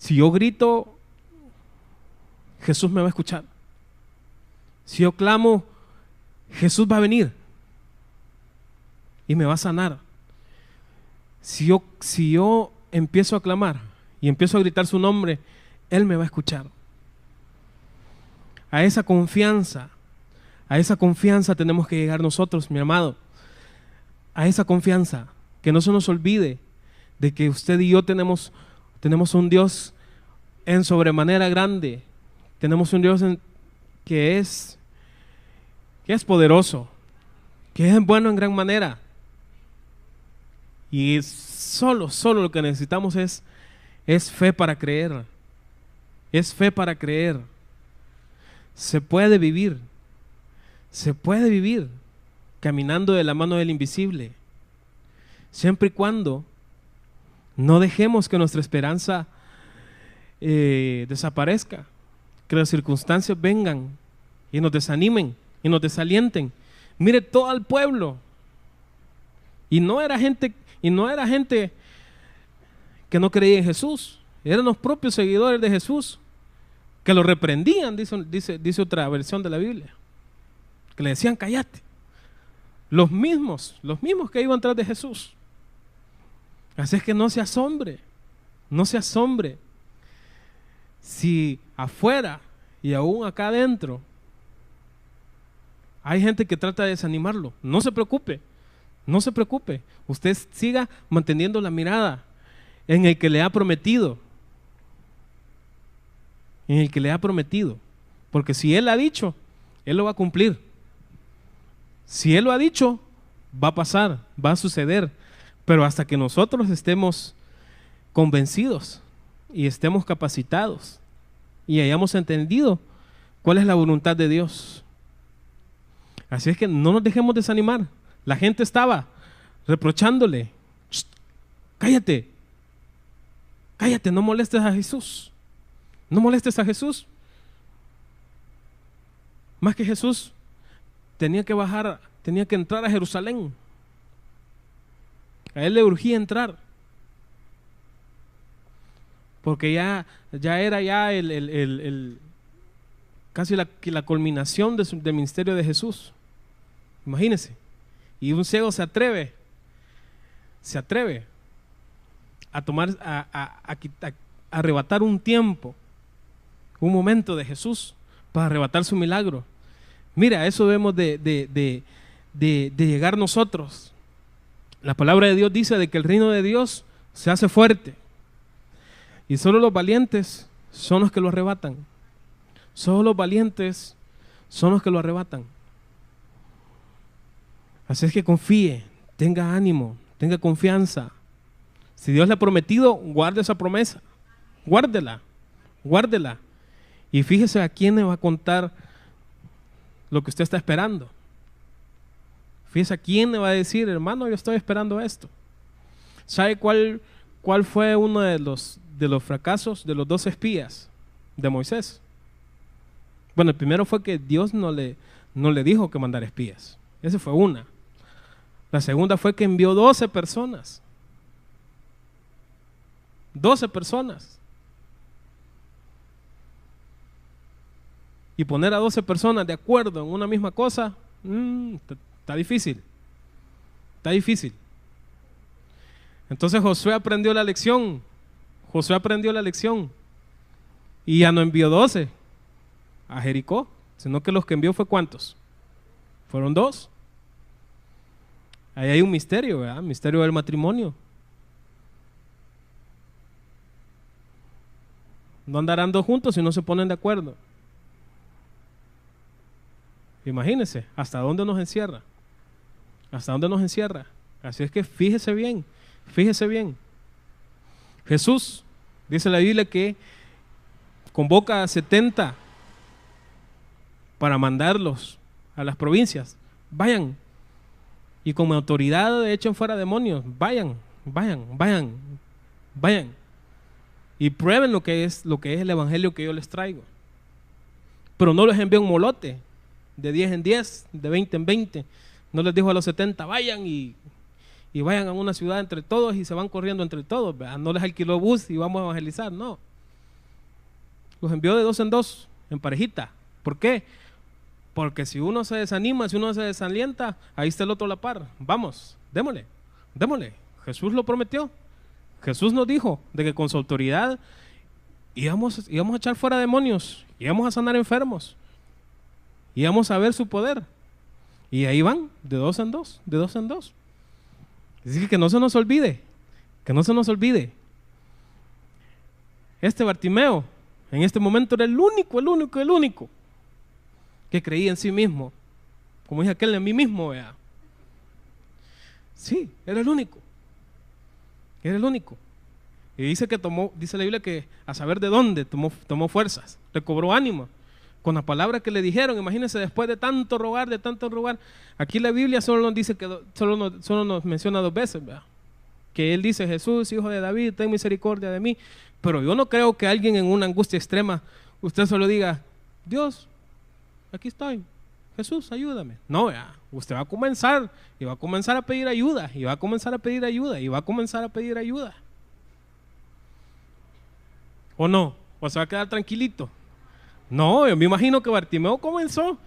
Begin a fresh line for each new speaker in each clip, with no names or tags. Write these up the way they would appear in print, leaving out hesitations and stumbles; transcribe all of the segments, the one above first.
Si yo grito, Jesús me va a escuchar. Si yo clamo, Jesús va a venir y me va a sanar. Si yo empiezo a clamar y empiezo a gritar su nombre, Él me va a escuchar. A esa confianza tenemos que llegar nosotros, mi amado. A esa confianza, que no se nos olvide de que usted y yo tenemos un Dios en sobremanera grande. Tenemos un Dios que es poderoso, que es bueno en gran manera. Y solo lo que necesitamos es fe para creer. Es fe para creer. Se puede vivir caminando de la mano del invisible, siempre y cuando no dejemos que nuestra esperanza desaparezca, que las circunstancias vengan y nos desanimen y nos desalienten. Mire todo el pueblo, y no era gente que no creía en Jesús, eran los propios seguidores de Jesús que lo reprendían, dice otra versión de la Biblia, que le decían cállate. Los mismos que iban tras de Jesús. Así es que no se asombre si afuera y aún acá adentro hay gente que trata de desanimarlo. No se preocupe. Usted siga manteniendo la mirada en el que le ha prometido. Porque si Él ha dicho, Él lo va a cumplir. Si Él lo ha dicho, va a pasar, va a suceder. Pero hasta que nosotros estemos convencidos y estemos capacitados y hayamos entendido cuál es la voluntad de Dios. Así es que no nos dejemos desanimar. La gente estaba reprochándole: cállate, no molestes a Jesús. No molestes a Jesús. Más que Jesús tenía que entrar a Jerusalén. A Él le urgía entrar, porque ya era casi la culminación del ministerio de Jesús. Imagínense. Y un ciego se atreve a arrebatar un tiempo, un momento de Jesús para arrebatar su milagro. Mira, a eso debemos de llegar nosotros. La palabra de Dios dice de que el reino de Dios se hace fuerte y solo los valientes son los que lo arrebatan. Solo los valientes son los que lo arrebatan. Así es que confíe, tenga ánimo, tenga confianza. Si Dios le ha prometido, guarde esa promesa, guárdela. Y fíjese a quién le va a contar lo que usted está esperando. Fíjese a quién le va a decir: hermano, yo estoy esperando esto. ¿Sabe cuál fue uno de los fracasos de los 2 espías de Moisés? Bueno, el primero fue que Dios no le dijo que mandara espías. Esa fue una. La segunda fue que envió 12 personas. 12 personas. Y poner a 12 personas de acuerdo en una misma cosa, está difícil. Entonces Josué aprendió la lección. Y ya no envió 12 a Jericó, sino que los que envió fue ¿cuántos? Fueron 2. Ahí hay un misterio, ¿verdad? Misterio del matrimonio. No andarán 2 juntos si no se ponen de acuerdo. Imagínense hasta dónde nos encierra. Así es que fíjese bien. Jesús, dice la Biblia, que convoca a 70 para mandarlos a las provincias. Vayan y con autoridad echen fuera demonios. Vayan y prueben lo que es el evangelio que yo les traigo. Pero no les envió un molote de 10 en 10, de 20 en 20. No les dijo a los 70: vayan y vayan a una ciudad entre todos y se van corriendo entre todos, ¿verdad? No les alquiló bus y vamos a evangelizar. No, los envió de dos en dos, en parejita. ¿Por qué? Porque si uno se desanima, si uno se desalienta, ahí está el otro a la par. Vamos, démosle, démosle. Jesús lo prometió. Jesús nos dijo de que con su autoridad íbamos a echar fuera demonios, íbamos a sanar enfermos, íbamos a ver su poder. Y ahí van, de dos en dos, de dos en dos. Así que no se nos olvide, que no se nos olvide. Este Bartimeo, en este momento era el único que creía en sí mismo. Como dice aquel, en mí mismo, vea. Sí, era el único. Era el único. Y dice la Biblia que a saber de dónde tomó fuerzas, recobró ánimo. Con las palabras que le dijeron, imagínense, después de tanto rogar, aquí la Biblia solo nos dice solo nos menciona dos veces, ¿verdad? Que él dice: Jesús, hijo de David, ten misericordia de mí. Pero yo no creo que alguien en una angustia extrema, usted solo diga: Dios, aquí estoy, Jesús, ayúdame. No, ¿verdad? Usted va a comenzar, y va a comenzar a pedir ayuda, y va a comenzar a pedir ayuda, y va a comenzar a pedir ayuda. ¿O no? ¿O se va a quedar tranquilito? No, yo me imagino que Bartimeo comenzó.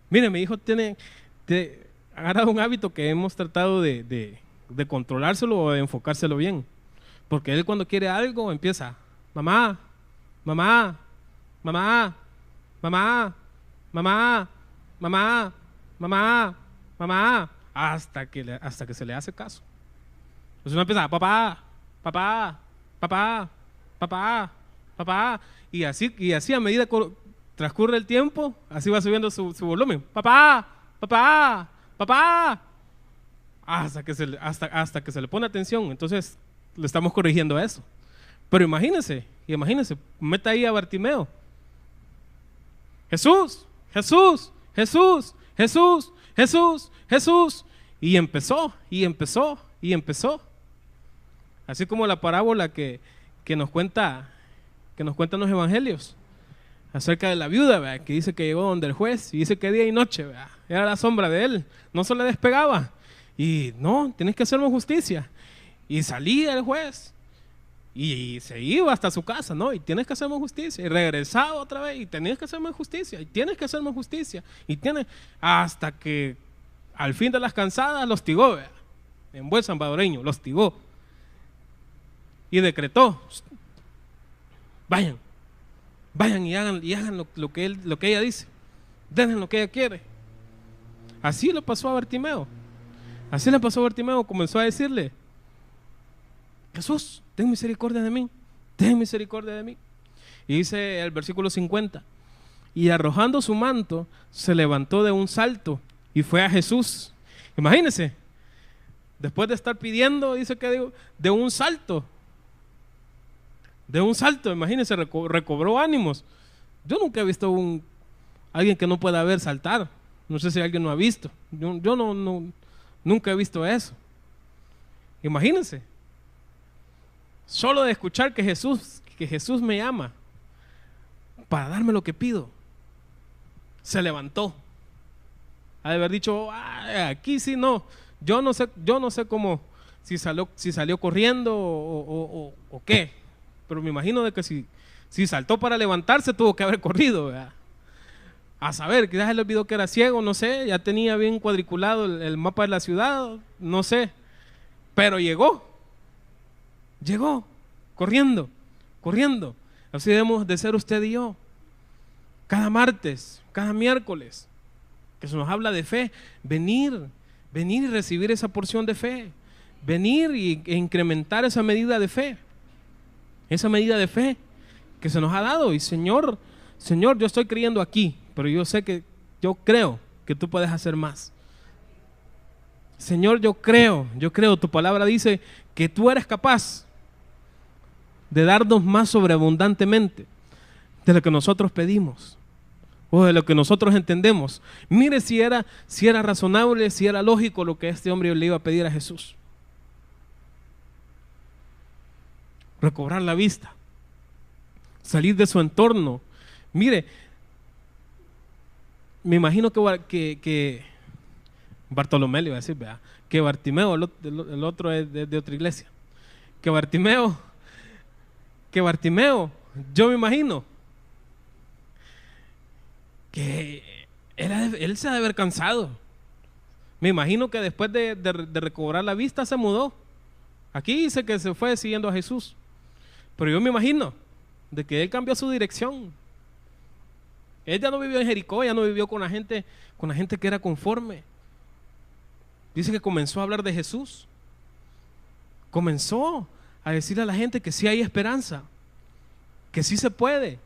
Mire, mi hijo ha agarrado un hábito que hemos tratado de controlárselo o de enfocárselo bien. Porque él, cuando quiere algo, empieza: mamá, mamá, mamá, mamá, mamá, mamá, mamá, mamá, hasta que se le hace caso. Entonces uno empieza: papá, papá, papá, papá, papá, y así a medida que transcurre el tiempo, así va subiendo su volumen: papá, papá, papá, hasta que se le pone atención. Entonces le estamos corrigiendo eso. Pero imagínense, meta ahí a Bartimeo: Jesús, Jesús, Jesús, Jesús, Jesús, Jesús, y empezó. Así como la parábola que nos cuentan los evangelios acerca de la viuda, ¿verdad? Que dice que llegó donde el juez y dice que día y noche, ¿verdad? Era la sombra de él, no se le despegaba. Y no, tienes que hacerme justicia. Y salía el juez y se iba hasta su casa, ¿no? Y tienes que hacerme justicia. Y regresaba otra vez y tenías que hacerme justicia. Y tienes que hacerme justicia. Hasta que al fin de las cansadas los tigó, ¿verdad? En buen salvadoreño, los tigó. Y decretó: vayan y hagan lo que ella dice, denle lo que ella quiere. Así le pasó a Bartimeo. Comenzó a decirle: Jesús, ten misericordia de mí, ten misericordia de mí. Y dice el versículo 50: y arrojando su manto, se levantó de un salto y fue a Jesús. Imagínense, después de estar pidiendo, dice que de un salto, imagínense, recobró ánimos. Yo nunca he visto alguien que no pueda ver saltar. No sé si alguien lo ha visto. Yo nunca he visto eso. Imagínense, solo de escuchar que Jesús me llama para darme lo que pido, se levantó. Ha de haber dicho: aquí sí no. Yo no sé cómo, si salió corriendo o qué. Pero me imagino de que si saltó para levantarse, tuvo que haber corrido, ¿verdad? A saber, quizás él olvidó que era ciego, no sé, ya tenía bien cuadriculado el mapa de la ciudad, no sé. Pero llegó, corriendo. Así debemos de ser usted y yo. Cada martes, cada miércoles, que se nos habla de fe, venir y recibir esa porción de fe, venir e incrementar esa medida de fe que se nos ha dado. Y Señor, yo estoy creyendo aquí, pero yo creo que tú puedes hacer más. Señor, yo creo, tu palabra dice que tú eres capaz de darnos más sobreabundantemente de lo que nosotros pedimos o de lo que nosotros entendemos. Mire si era razonable, si era lógico lo que este hombre le iba a pedir a Jesús. Recobrar la vista, salir de su entorno. Mire, me imagino que Bartolomé le iba a decir, ¿verdad? Que Bartimeo, el otro es de otra iglesia, que Bartimeo, yo me imagino que él se ha de haber cansado. Me imagino que después de recobrar la vista se mudó. Aquí dice que se fue siguiendo a Jesús, pero yo me imagino de que él cambió su dirección. Él ya no vivió en Jericó, ya no vivió con la gente que era conforme. Dice que comenzó a hablar de Jesús. Comenzó a decirle a la gente que sí hay esperanza, que sí se puede,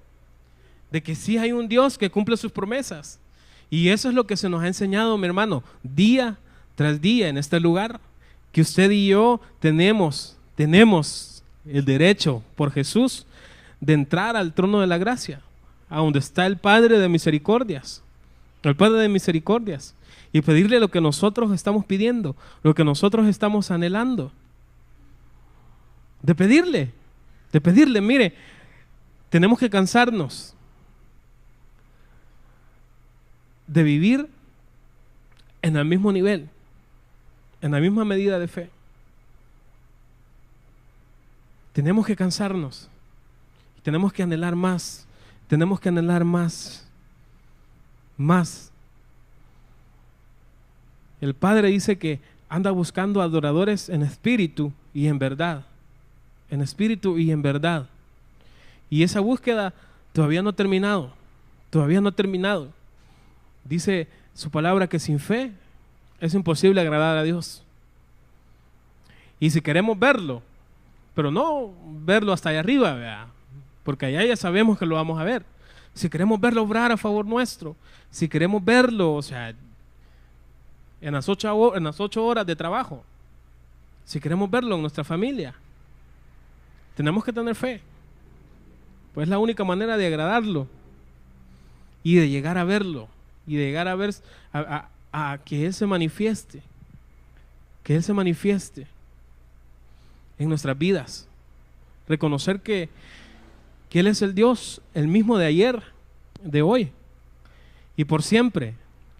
de que sí hay un Dios que cumple sus promesas. Y eso es lo que se nos ha enseñado, mi hermano, día tras día en este lugar, que usted y yo tenemos el derecho por Jesús de entrar al trono de la gracia, a donde está el Padre de misericordias, y pedirle lo que nosotros estamos pidiendo, lo que nosotros estamos anhelando. De pedirle, mire, tenemos que cansarnos de vivir en el mismo nivel, en la misma medida de fe. Tenemos que cansarnos, tenemos que anhelar más, más. El Padre dice que anda buscando adoradores en espíritu y en verdad. En espíritu y en verdad. Y esa búsqueda todavía no ha terminado. Dice su palabra que sin fe es imposible agradar a Dios. Y si queremos verlo, pero no verlo hasta allá arriba, ¿verdad? Porque allá ya sabemos que lo vamos a ver. Si queremos verlo obrar a favor nuestro, si queremos verlo, o sea, en las 8 horas de trabajo, si queremos verlo en nuestra familia, tenemos que tener fe, pues es la única manera de agradarlo y de llegar a verlo y de llegar a ver a que Él se manifieste, en nuestras vidas, reconocer que Él es el Dios, el mismo de ayer, de hoy y por siempre.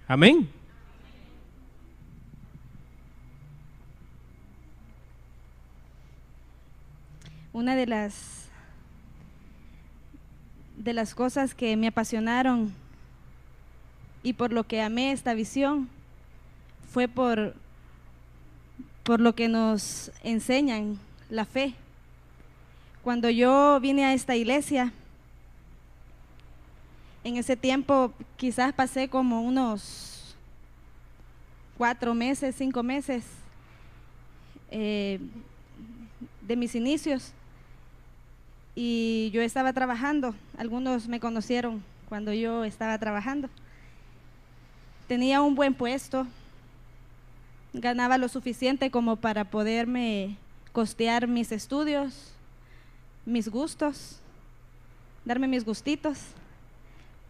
Amén.
Una de las cosas que me apasionaron y por lo que amé esta visión fue por lo que nos enseñan la fe. Cuando yo vine a esta iglesia, en ese tiempo quizás pasé como unos 4 meses, 5 meses de mis inicios. Y yo estaba trabajando, algunos me conocieron cuando yo estaba trabajando. Tenía un buen puesto, ganaba lo suficiente como para poderme costear mis estudios, mis gustos, darme mis gustitos.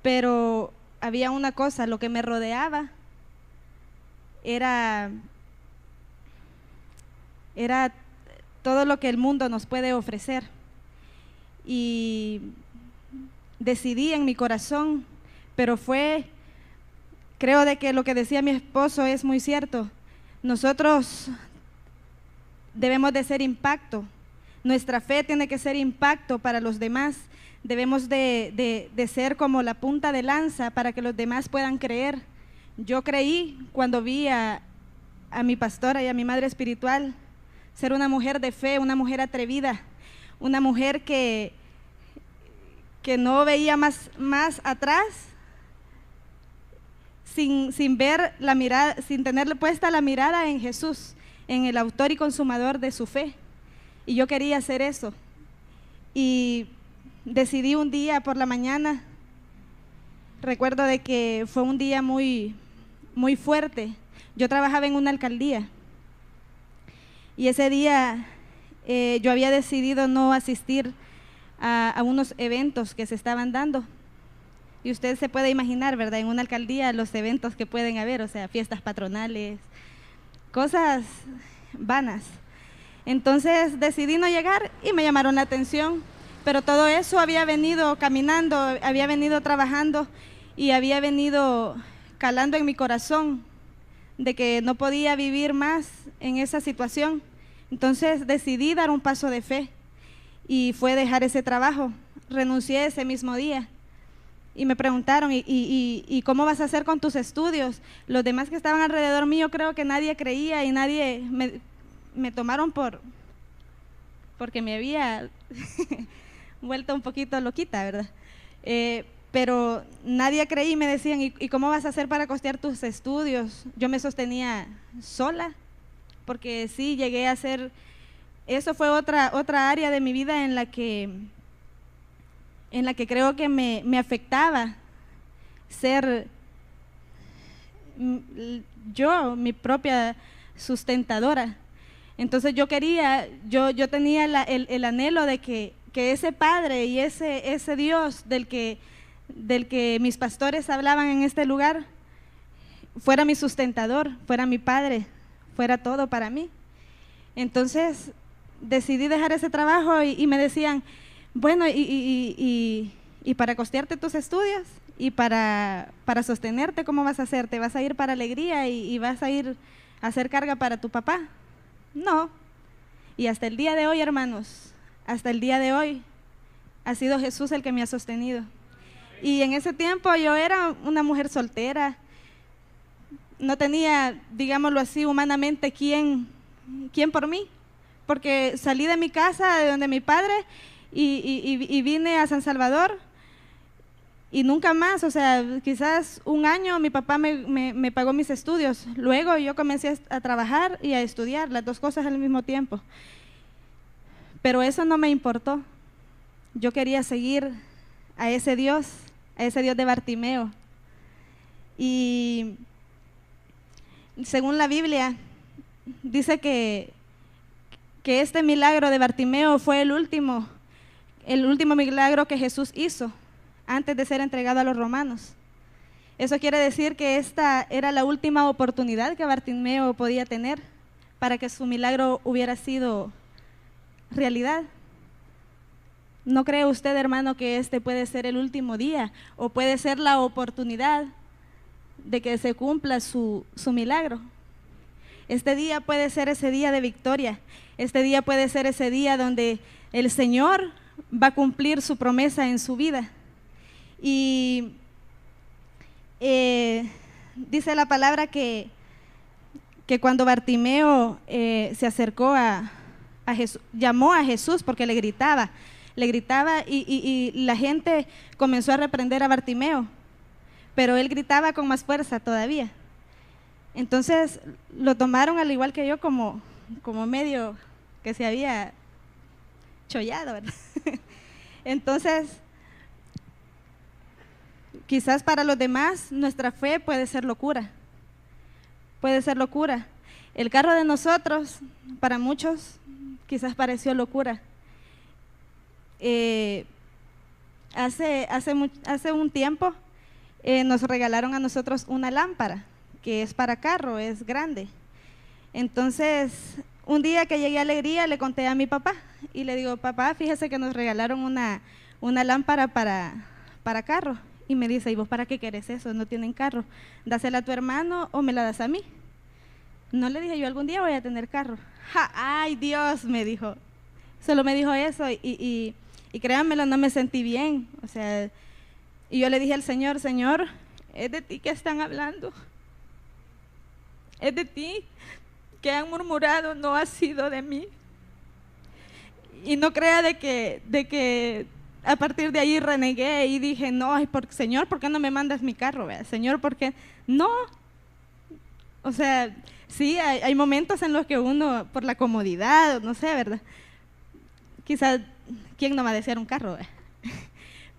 Pero había una cosa, lo que me rodeaba era todo lo que el mundo nos puede ofrecer. Y decidí en mi corazón, pero creo de que lo que decía mi esposo es muy cierto. Nosotros debemos de ser impacto. Nuestra fe tiene que ser impacto para los demás. Debemos de ser como la punta de lanza para que los demás puedan creer. Yo creí cuando vi a mi pastora y a mi madre espiritual ser una mujer de fe, una mujer atrevida, una mujer que no veía más atrás, sin ver la mirada, sin tenerle puesta la mirada en Jesús, en el autor y consumador de su fe. Y yo quería hacer eso. Y decidí un día por la mañana, recuerdo de que fue un día muy, muy fuerte. Yo trabajaba en una alcaldía y ese día yo había decidido no asistir a unos eventos que se estaban dando. Y usted se puede imaginar, ¿verdad? En una alcaldía los eventos que pueden haber, o sea, fiestas patronales, cosas vanas. Entonces decidí no llegar y me llamaron la atención, pero todo eso había venido caminando, había venido trabajando y había venido calando en mi corazón de que no podía vivir más en esa situación, Entonces decidí dar un paso de fe y fue dejar ese trabajo. Renuncié ese mismo día. Y me preguntaron, ¿y cómo vas a hacer con tus estudios? Los demás que estaban alrededor mío, creo que nadie creía y nadie me tomaron porque me había vuelto un poquito loquita, ¿verdad? Pero nadie creía y me decían, ¿y cómo vas a hacer para costear tus estudios? Yo me sostenía sola, porque sí, llegué a hacer, eso fue otra área de mi vida en la que creo que me afectaba ser yo mi propia sustentadora. Entonces yo tenía el anhelo de que ese Padre y ese Dios del que mis pastores hablaban en este lugar fuera mi sustentador, fuera mi Padre, fuera todo para mí. Entonces decidí dejar ese trabajo y me decían, bueno, y para costearte tus estudios y para sostenerte, ¿cómo vas a hacer? ¿Te vas a ir para alegría y vas a ir a hacer carga para tu papá? No. Y hasta el día de hoy, hermanos, hasta el día de hoy, ha sido Jesús el que me ha sostenido. Y en ese tiempo yo era una mujer soltera, no tenía, digámoslo así, humanamente quién por mí, porque salí de mi casa, de donde mi padre, y vine a San Salvador y nunca más, o sea, quizás un año mi papá me pagó mis estudios. Luego yo comencé a trabajar y a estudiar, las dos cosas al mismo tiempo. Pero eso no me importó. Yo quería seguir a ese Dios de Bartimeo. Y según la Biblia, dice que este milagro de Bartimeo fue el último milagro que Jesús hizo antes de ser entregado a los romanos. Eso quiere decir que esta era la última oportunidad que Bartimeo podía tener para que su milagro hubiera sido realidad. ¿No cree usted, hermano, que este puede ser el último día o puede ser la oportunidad de que se cumpla su milagro? Este día puede ser ese día de victoria. Este día puede ser ese día donde el Señor va a cumplir su promesa en su vida. Y dice la palabra que cuando Bartimeo se acercó a Jesús, llamó a Jesús porque le gritaba y la gente comenzó a reprender a Bartimeo, pero él gritaba con más fuerza todavía. Entonces lo tomaron al igual que yo como medio que se había chollado, ¿verdad? Entonces, quizás para los demás nuestra fe puede ser locura. Puede ser locura. El carro de nosotros, para muchos, quizás pareció locura. Hace un tiempo nos regalaron a nosotros una lámpara que es para carro, es grande. Entonces, un día que llegué a Alegría le conté a mi papá y le digo, papá, fíjese que nos regalaron una lámpara para carro. Y me dice, ¿y vos para qué querés eso? No tienen carro. Dásela a tu hermano o me la das a mí. No le dije, yo algún día voy a tener carro. ¡Ja! ¡Ay, Dios! Me dijo. Solo me dijo eso y créanmelo, no me sentí bien. O sea, y yo le dije al Señor, Señor, es de ti que están hablando. Es de ti que han murmurado, no ha sido de mí. Y no crea de que a partir de ahí renegué y dije, no, Señor, ¿por qué no me mandas mi carro? ¿Verdad? Señor, ¿por qué? No. O sea, sí, hay momentos en los que uno, por la comodidad, no sé, ¿verdad? Quizás, ¿quién no va a desear un carro? ¿Verdad?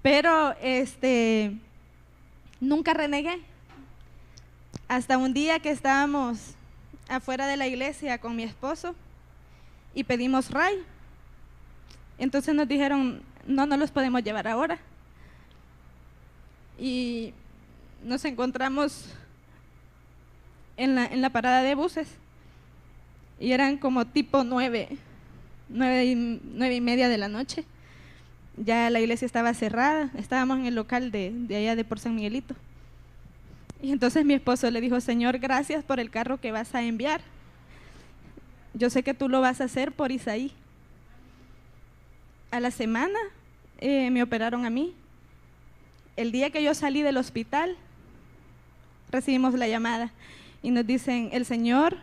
Pero, nunca renegué. Hasta un día que estábamos afuera de la iglesia con mi esposo y pedimos ray. Entonces nos dijeron, no los podemos llevar ahora. Y nos encontramos en la parada de buses y eran como tipo 9:30 de la noche. Ya la iglesia estaba cerrada, estábamos en el local de allá de por San Miguelito. Y entonces mi esposo le dijo, Señor, gracias por el carro que vas a enviar. yo sé que tú lo vas a hacer por Isaí. A la semana me operaron a mí. El día que yo salí del hospital, recibimos la llamada y nos dicen, el Señor,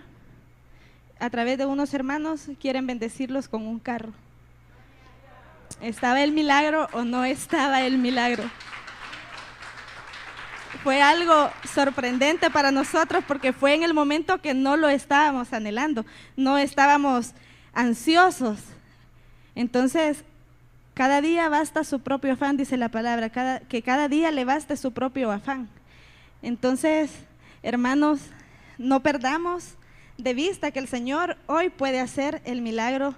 a través de unos hermanos, quieren bendecirlos con un carro. ¿Estaba el milagro o no estaba el milagro? Fue algo sorprendente para nosotros porque fue en el momento que no lo estábamos anhelando, no estábamos ansiosos. Entonces, cada día basta su propio afán, dice la palabra, que cada día le baste su propio afán. Entonces, hermanos, no perdamos de vista que el Señor hoy puede hacer el milagro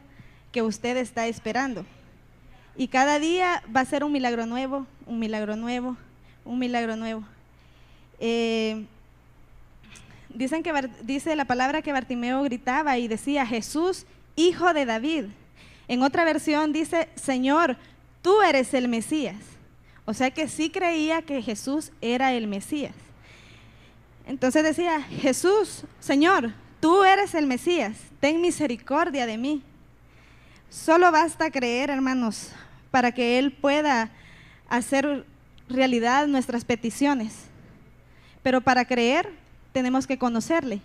que usted está esperando. Y cada día va a ser un milagro nuevo, un milagro nuevo, un milagro nuevo. Dice la palabra que Bartimeo gritaba y decía, Jesús, hijo de David. En otra versión dice, Señor, tú eres el Mesías. O sea que sí creía que Jesús era el Mesías. Entonces decía, Jesús, Señor, tú eres el Mesías, ten misericordia de mí. Solo basta creer, hermanos, para que Él pueda hacer realidad nuestras peticiones. Pero para creer tenemos que conocerle.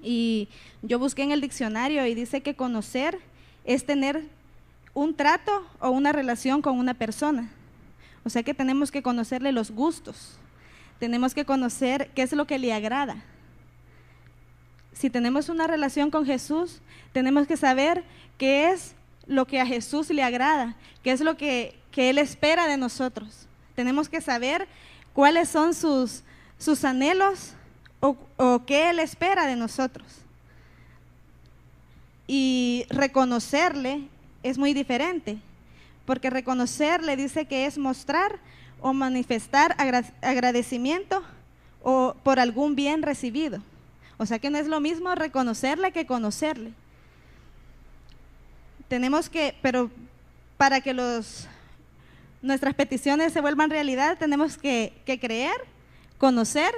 Y yo busqué en el diccionario y dice que conocer es tener un trato o una relación con una persona. O sea que tenemos que conocerle los gustos, tenemos que conocer qué es lo que le agrada. Si tenemos una relación con Jesús, tenemos que saber qué es lo que a Jesús le agrada, qué es lo que Él espera de nosotros. Tenemos que saber cuáles son sus anhelos o qué Él espera de nosotros. Y reconocerle es muy diferente, porque reconocerle dice que es mostrar o manifestar agradecimiento o por algún bien recibido. O sea que no es lo mismo reconocerle que conocerle. Tenemos que, pero para que nuestras peticiones se vuelvan realidad, tenemos que creer, conocer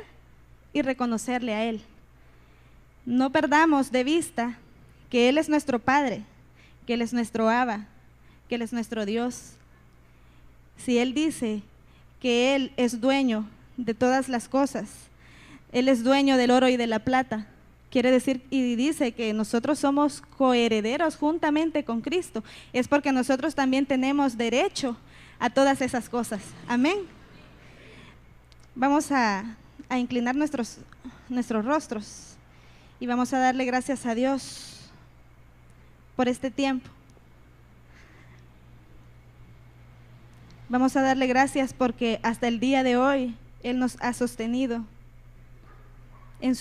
y reconocerle a Él. No perdamos de vista que Él es nuestro Padre, que Él es nuestro Abba, que Él es nuestro Dios. Si Él dice que Él es dueño de todas las cosas, Él es dueño del oro y de la plata, quiere decir y dice que nosotros somos coherederos juntamente con Cristo, es porque nosotros también tenemos derecho a todas esas cosas. Amén. Vamos a inclinar nuestros rostros y vamos a darle gracias a Dios por este tiempo. Vamos a darle gracias porque hasta el día de hoy Él nos ha sostenido.